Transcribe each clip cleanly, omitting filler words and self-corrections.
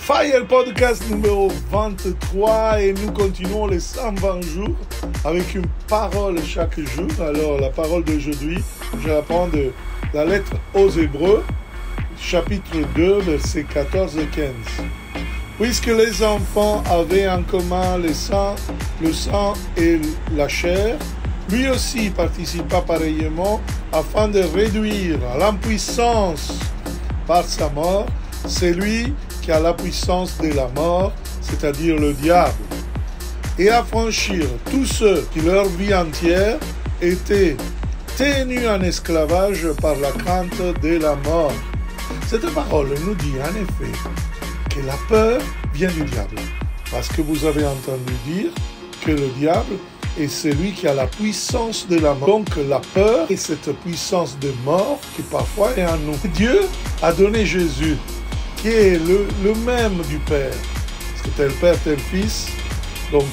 Fire Podcast numéro 23 et nous continuons les 120 jours avec une parole chaque jour. Alors la parole d'aujourd'hui, je la prends de la lettre aux Hébreux, chapitre 2, versets 14 et 15. Puisque les enfants avaient en commun le sang et la chair, lui aussi participa pareillement afin de réduire à l'impuissance par sa mort celui qui a la puissance de la mort, c'est-à-dire le diable, et affranchir tous ceux qui leur vie entière étaient tenus en esclavage par la crainte de la mort. Cette parole nous dit en effet que la peur vient du diable, parce que vous avez entendu dire que le diable est celui qui a la puissance de la mort. Donc la peur est cette puissance de mort qui parfois est en nous. Dieu a donné Jésus, qui est le même du Père, parce que tel Père, tel Fils, donc,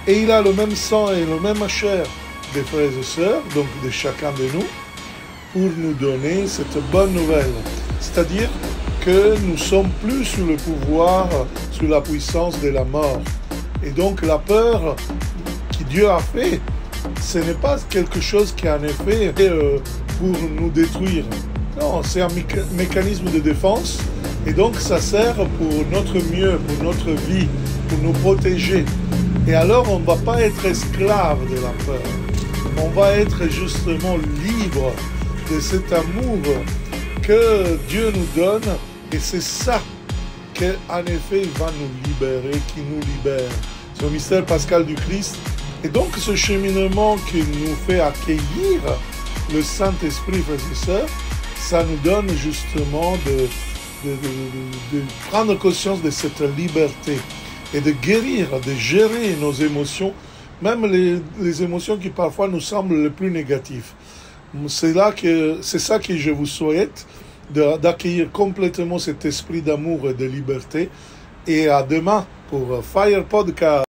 et il a le même sang et le même chair des frères et sœurs, donc de chacun de nous, pour nous donner cette bonne nouvelle, c'est-à-dire que nous sommes plus sous le pouvoir, sous la puissance de la mort, et donc la peur que Dieu a fait, ce n'est pas quelque chose qui en effet pour nous détruire, non, c'est un mécanisme de défense. Et donc ça sert pour notre mieux, pour notre vie, pour nous protéger. Et alors on ne va pas être esclave de la peur. On va être justement libre de cet amour que Dieu nous donne. Et c'est ça qu'en effet il va nous libérer, qui nous libère. C'est le mystère pascal du Christ. Et donc ce cheminement qui nous fait accueillir le Saint-Esprit, frères et sœurs, ça nous donne justement de prendre conscience de cette liberté et de guérir, de gérer nos émotions, même les émotions qui parfois nous semblent les plus négatives. C'est ça que je vous souhaite, d'accueillir complètement cet esprit d'amour et de liberté. Et à demain pour Fire Podcast.